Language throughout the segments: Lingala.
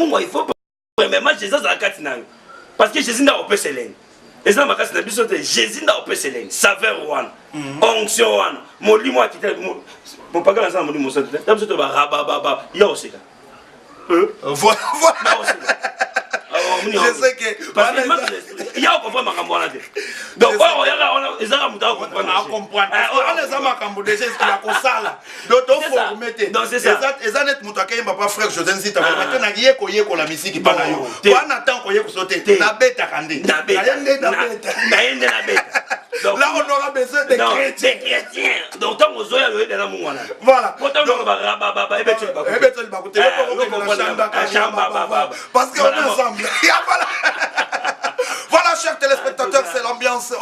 Moi, il faut premièrement Jésus à la carte. Parce que Jésus n'a pas Célène. Et ça, ma carte, Jésus n'a pas Célène. Saveur one. Onction one. Mon lit, moi, qui t'aime. Mon papa, là, ça m'a dit, mon sang, tu t'es rabababa. Il y a aussi. Voilà. Je sais que. Il y a encore ma campagne. Donc, on a comprendre. On les a ma campagne déjà, ce qu'il y a comme ça là. Donc, il faut remettre. Donc, c'est ça. Et ça, net, mon taquet, ma frère, je t'en cite. Maintenant, il y a quoi la musique qui parle. On attend qu'on y ait sauté. La bête à Kandé. La bête. Là, on aura besoin de chrétiens. Donc, tant qu'on soit là, il y a un moment. Voilà. Parce qu'on est ensemble. Voilà, chers téléspectateurs, c'est l'ambiance.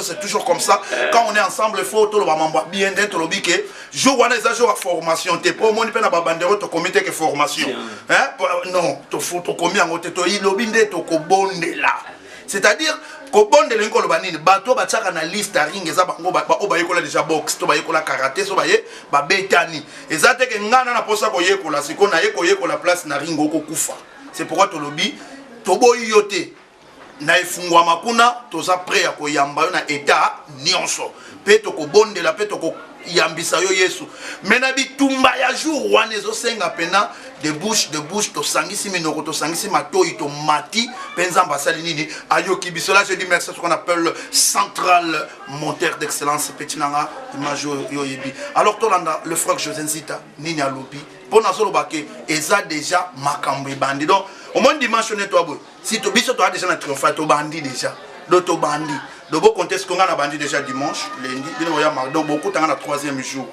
C'est toujours comme ça. Quand on est ensemble, il faut tout le monde bien d'être le biquet. Jour où on est à jour à formation. T'es pas au monde, pas la bandera, tu comité que formation. Non, tu fous, tu commis en côté, tu ilobinde, tu cobonde là. C'est-à-dire, kobonde le ngolo banini bato bataka na liste ring eza bango ba obayekola déjà boxe to bayekola karaté so baye ba betani eza te ke ngana na posa koyekola siko na yekola place na ring okokufa. C'est pourquoi to lobi to boyote na ifungwa makuna toza prêt ya koyamba na état nyonso pe to kobondela pe to ko yambisa yo Yesu mena bitumba ya jour wana ezosenga pena de bouche to sangisi minoko to sangisi matoi to mati penza mbasali nini ayoki biso. Là je dis merci à ce qu'on appelle centrale monteur d'excellence petit nanga image yo yebi. Alors tolanda le frère José Nzita nini alobi pona solo bake eza déjà makambo bandi. Donc au moins dimensionné toi boy si to biso to a déjà na triomphal to bandi déjà d'auto bandi. Donc, vous comptez ce qu'on a bandit déjà dimanche, lundi, donc beaucoup t'en a 3e jour.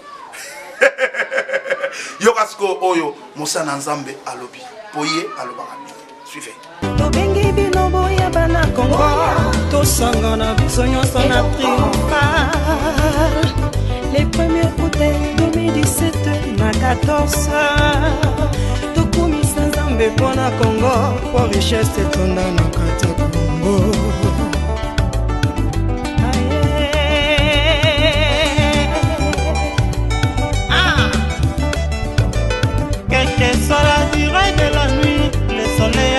Yorasko Oyo, Moussa Nanzambe Alobi, Poye Alobarabi. Suivez. Tobengi binobo ya bana Congo, tosangana bisonyo sana triomphal. Les premières bouteilles 2017 na 14. Tokumisa Nzambe pona Congo, pour richesse tonda na kata Congo.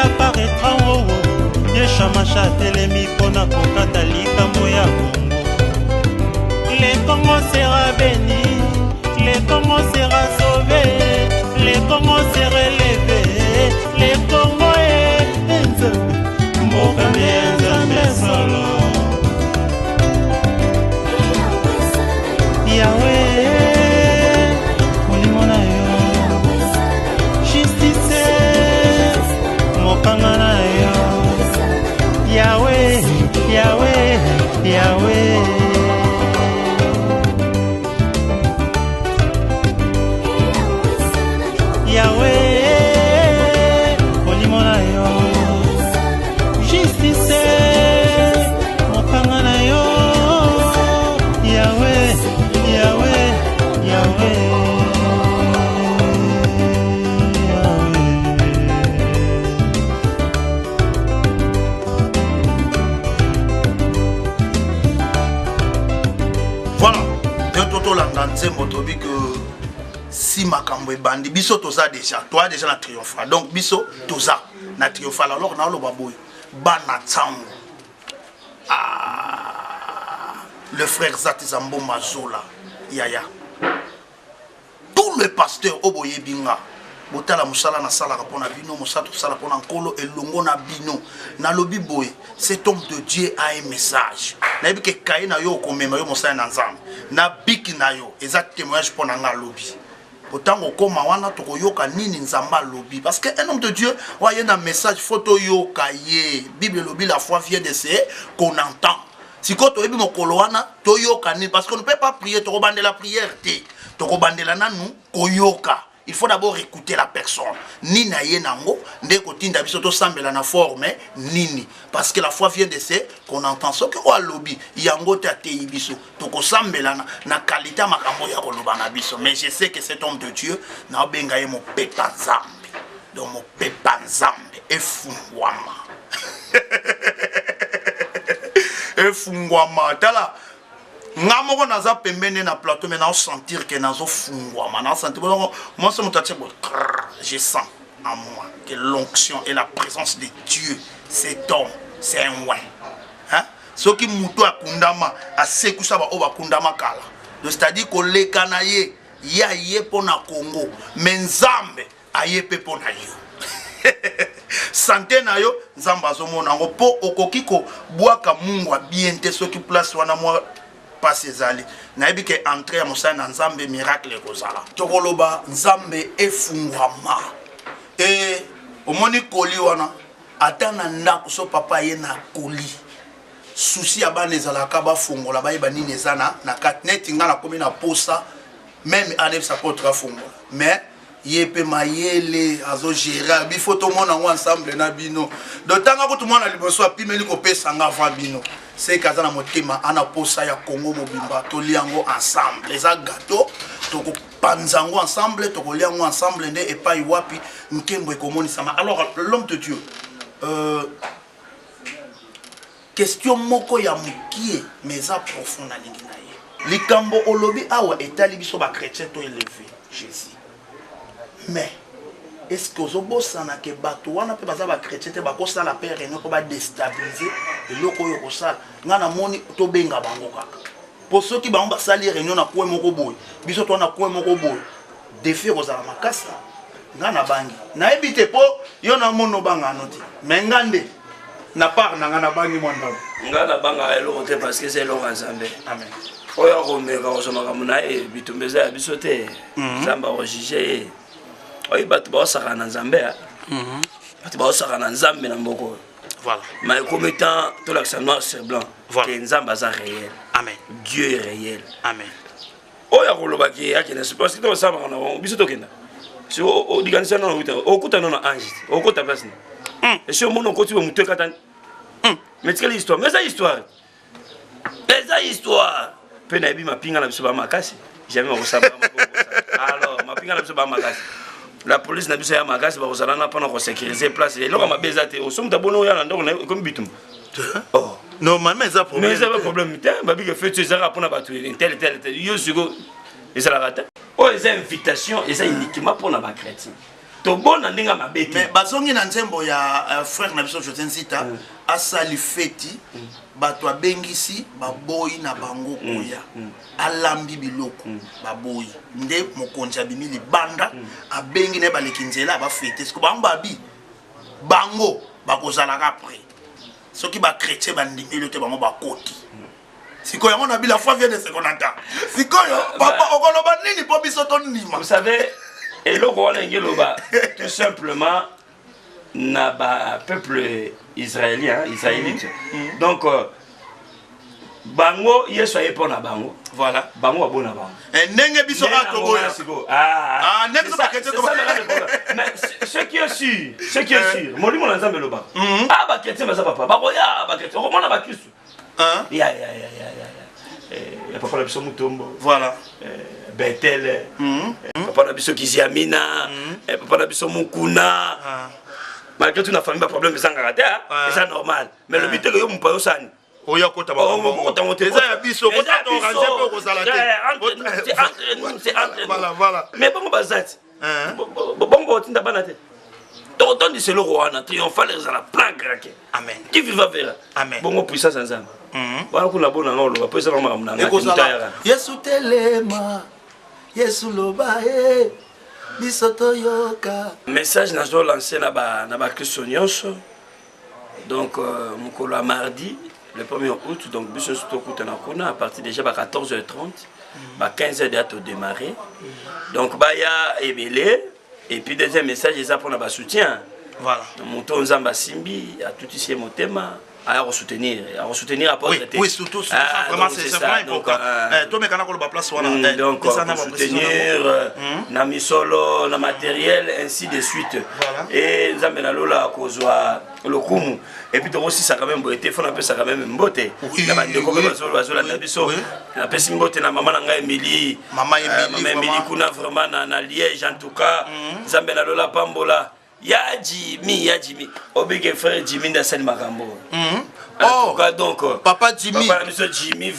Apparaîtra en haut, Yeshamacha Telemi Pona Kokata Likambo ya Congo. Les Congo sera béni, les Congo sera sauvé, les Congo sera relevé, les Congo est Mokame Nzambe solo. Yahweh, Olimona yo. Yahweh, Yahweh, Yahweh. Yahweh, Olimona yo. Justice, Mokangana yo. Yahweh, Yahweh, Yahweh. Motobi que si makambo bandi biso toza déjà toi déjà na triomphal donc biso toza na triomphal alors na lo baboy bana tsango le frère Zati Zambo Mazola yaya tout le pasteur oboye binga botala musala na sala rapona bino musato sala pona nkolo elongo na bino na lobi boy cet homme de Dieu a un message na bi ke kaina yo komema yo musala na nzambe na biki na yo exact témoignage pona nga lobi potango koma wana to koyoka nini nzamba lobi parce que un homme de Dieu wa yena message photo yo kaye Bible lobi la foi vient de ce qu'on entend si ko to yebi mokolo wana to yoka ni parce qu'on ne peut pas prier to robande la prière te to robandela nanu koyoka. Il faut d'abord écouter la personne. Ni na ye nango, ndeko tinda biso to sambela na forme nini. Parce que la foi vient de ce qu'on entend. Ce que wa lobby, yango ta tei biso, to ko sambela na qualité makambo ya koloba na biso. Mais je sais que cet homme de Dieu na benga ye mo pepa nzambe. Donc mo pepa nzambe efungwama. Efungwama tala. Ngamoko naza pembene na plateau mais na sentir que nazo fungwa na sentir moi c'est mon tache je sens en moi que l'onction et la présence de Dieu, cet homme, c'est un ouin. Hein? Ce qui moutou à Kundama, à Sekoussa, à Kundama Kala. C'est-à-dire que les Kanaye, ya yé pour na Congo, mais Nzambe, a yé pour na yo. Santé na yo, Nzamba zomona, po okokiko, boaka mungwa, bien te, ce qui place wana moi, pas ses alliés. Naïbi ke entré à Moussa na Nzambe miracle kozala. Tokoloba, Nzambe efungwama. Et, au moni koli wana, atana ndako so papa ye na koli. Souci à ban ezalaka ba fungo la ba yebani nezana na katnet nga na komi na posa même anef sa potra fungo mais yepe mayele azo gérer bi photo mona ngo ensemble na bino dotanga ko tout mona liboso apimeli ko pesa nga va bino c'est kaza na motema ana posa ya Congo mobimba to liango ensemble les gâteaux to ko panzango ensemble to ko liango ensemble nde epai wapi nkembo ekomoni sama. Alors l'homme de Dieu question moko ya mukie mais à profond na lingi na ye likambo olobi awa etali biso ba chrétien to élevé Jésus mais est-ce que ozobosana ke bato wana pe baza ba chrétien te bakosa la paix réunion ko ba déstabiliser eloko yo kosala ngana moni to benga bango kaka pour ceux qui ba sali réunion na koe moko boy biso to na koe moko boy défi kozala makasa ngana bangi na ebite po yo na mono banga noti mais ngande na part na ngana bangi mwanda ngana banga eloko te parce que c'est eloko nzambe. Amen. Oya komeka kosomaka muna e bitumbeza ya biso te nzamba ojije oyi bato baosaka na nzambe bato baosaka na nzambe na mboko. Voilà. Mais comme étant tout l'accent noir sur blanc que nzamba za réel. Amen. Dieu est réel. Amen. Oya koloba ki akena parce que to sama na biso to kenda si o diganisa na okuta na ange okuta place na et si au monde on continue muté katani mais quelle histoire mais ça histoire pe na bi mapinga na biso ba makasi jamais on saba alors mapinga na biso ba makasi la police na biso ya makasi ba kozala na pendant ko sécuriser place et lokama bezate au somme d'abono ya ndoko na comme bitum oh normalement ça problème mais ça pas problème ba bi que fait tu ça pour na ba tel yo sugo et ça la rate oh les invitations et ça uniquement pour na ba chrétien to bon ndinga mabeti mais bazongi na nzembo ya frère na biso José Nzita asali feti bato abengisi baboyi na bango koya alambi biloko baboyi nde mokonzi abimi libanda abengi ne baleki nzela ba fete siko bango babi bango bakozalaka après soki ba chrétien bandimeli te bango bakoti siko yango na bila foi vient de se connaître siko yo papa okoloba nini po biso to ndima. Vous savez et le roi l'engeloba tout simplement na ba peuple israélien israélite donc bango yeso ayepona bango voilà bango abona bango ndenge biso atoboya ndenge biso bakete to mais ce qui est sûr molimo na nzambe loba ba chrétien baza papa bakoya ba chrétien komona ba kristo ya papa la biso mutombo voilà Bethel papa na biso Kiziamina papa na biso Mukuna malgré tout na famille ba problème sans caractère et ça normal mais le but que yo mpa yo sani oya kota ba eza ya biso kota to ranger pour kozala te voilà mais bon bazati bon tinda banate Tonton dit c'est le roi triomphal et la plein craqué. Amen. Qui vivra vers Amen. Bon puissance ensemble. Voilà pour la bonne non le après ça on m'a Yesu telema. Yesu lobae. Bisoto yoka. Message n'a pas lancé na ba Christo nyonso. Donc mukolo mardi le 1er août donc biso to kutana kuna à partir déjà à 14h30 ba 15h date au démarrer. Donc ba ya ebele. Et puis deuxième message, ils apprennent à soutien. Voilà. Mon ton Zamba Simbi, à tout ici mon thème, à soutenir à porter. Oui, surtout vraiment c'est vraiment important. Toi mais quand on a la place voilà. Donc soutenir na solo, na matériel ainsi de suite. Et Zamba na lola kozwa lokumu. Et puis aussi ça quand même beauté, faut un peu ça quand même beauté. Na bande ko ba solo bazola na biso. Na pesi beauté na maman nga Emily. Maman Emily kuna vraiment na Liège en tout cas. Zamba na lola pambola. Ya Jimmy, obége frère Jimmy Ndassani Makambo. Oh, donc Papa Jimmy. Papa Jimmy,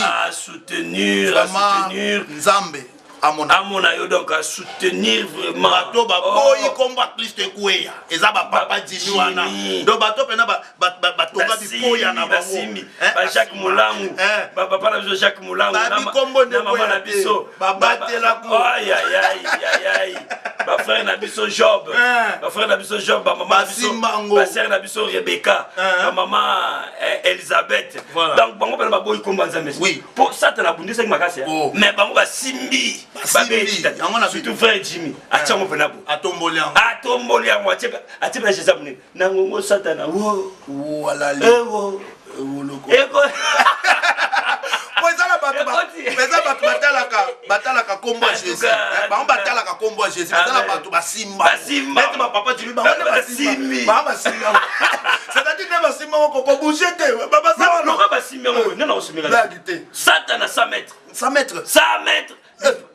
à soutenir Nzambe. amona yo donc à soutenir vraiment bato baboyi combat plus de kweya eza ba papa Jimmy wana donc bato pena bato ba bipoya na basimbi ba Jacques Mulangu ba papa na biso Jacques Mulangu na mama na biso babatela ko aïe aïe aïe aïe ba frère na biso Job ba maman biso ba sœur na biso Rebecca ba maman Elisabeth donc bango pena baboyi combat nzambe oui pour ça na bundisa ki makasi mais bango basimbi surtout frère Jimmy atiango pena bo atomboli yango atipe na Jésus mune nango satana wo alali eko Pesa bato batalaka kombo Jésus. Ba batalaka kombo Jésus. Bazala bato basimba. Mettre ma papa Jimmy ba basimba. C'est-à-dire que basimba ko bouger te. Baba ça non basimba non osumira. Satana 100 mètres. 100 mètres. 100 mètres.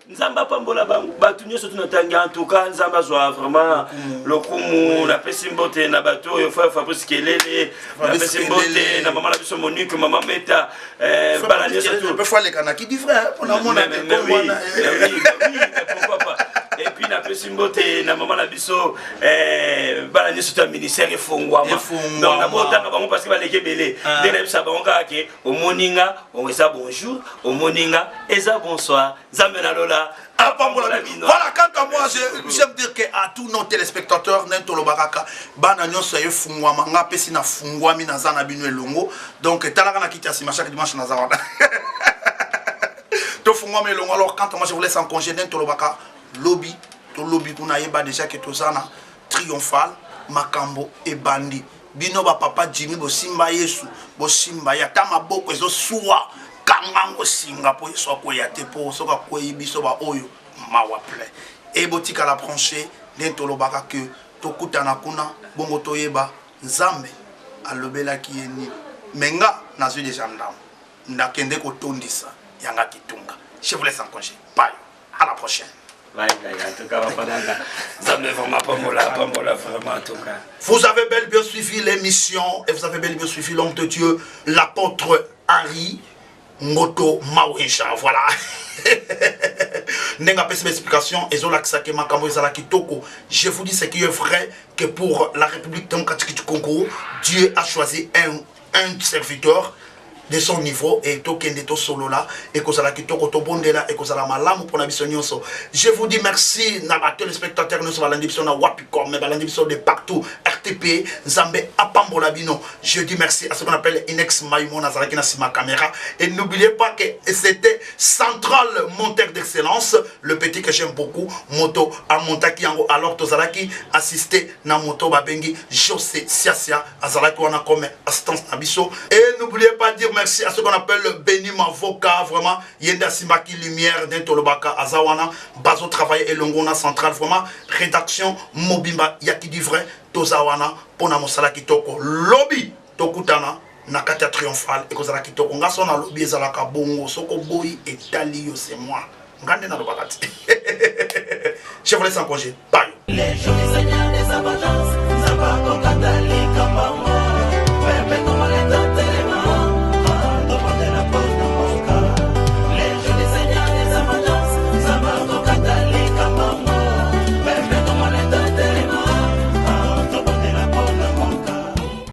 Nzamba pambola bango batu nyonso tunatanga en tout cas nzamba zwa vraiment lokumu na pesimbote na bato yo fa Fabrice Kelele na pesimbote na maman la biso Monique maman Meta bala nyonso tout peut fois les kanaki dit frère on a mon oui pourquoi pas et puis na pesimbote na maman la biso bala nyonso tout ministère efongwama donc na botanga bango parce que baleke belé de na bisa bango ke au moninga on eza bonjour au moninga eza bonsoir nzambe na lola. Voilà, quant à moi, j'aime dire que à tous nos téléspectateurs, Nentolo Baraka, Banagnon Soye Fungwama, Ngapesi na Fungwami na Zana Binu Longo, donc Talaka na Kitasi, chaque dimanche na Zawada. To Fungwami Longo, alors quant à moi, je vous laisse en congé, Nentolo Baraka, lobby, to lobby, Kunaïba déjà que Tozana, triomphal, Makambo et Bandi. Bino ba papa Jimmy, bo Simba Yesu, bo Simba, Yatama Boko, Ezo Suwa. Kangango Singapour soit quoi yate pour soit quoi ibiso ba oyo mawa ple et botika la brancher dentolo baka que tokutana kuna bongo toyeba nzambe alobela ki eni menga na zui de gendarme ndakende ko tondisa yanga kitunga je vous laisse en congé bye à la prochaine. Vous avez bel bien suivi l'émission et vous avez bel bien suivi l'homme de Dieu l'apôtre Henri Moto Maouécha, voilà. Nenga pèse explication, je vous dis ce qui est vrai, que pour la République démocratique du Congo, Dieu a choisi un serviteur de son niveau et tokende to solo là et que ça la kitoko to bondela et que ça la malamu pour la mission nyonso. Je vous dis merci na ba téléspectateurs nous sur la l'émission na Wapicom mais la l'émission de partout RTP Nzambe apambola bino. Je dis merci à ce qu'on appelle Inex Maïmo Nazaraki na sima caméra et n'oubliez pas que c'était Central Monteur d'excellence le petit que j'aime beaucoup moto à montaki yango alors tozalaki assisté na moto babengi José Siasia azalaki wana comme assistance na biso et n'oubliez pas dire merci à ce qu'on appelle le Béni Mavoka, vraiment, Yenda Simaki Lumière, Dentolobaka, Azawana, Bazo Travail et Longona Central, vraiment, rédaction Mobimba, Yaki di vrai, Tozawana, Pona Mosala Kitoko, Lobby, Tokutana, Nakata Triomphal, et Kozala Kitoko, Ngasona Lobby, Zalaka Bongo, Soko Boy et Talio, c'est moi. Ngande na Lobalati. Je vous laisse en congé. Bye. Les jolis seigneurs des abondants.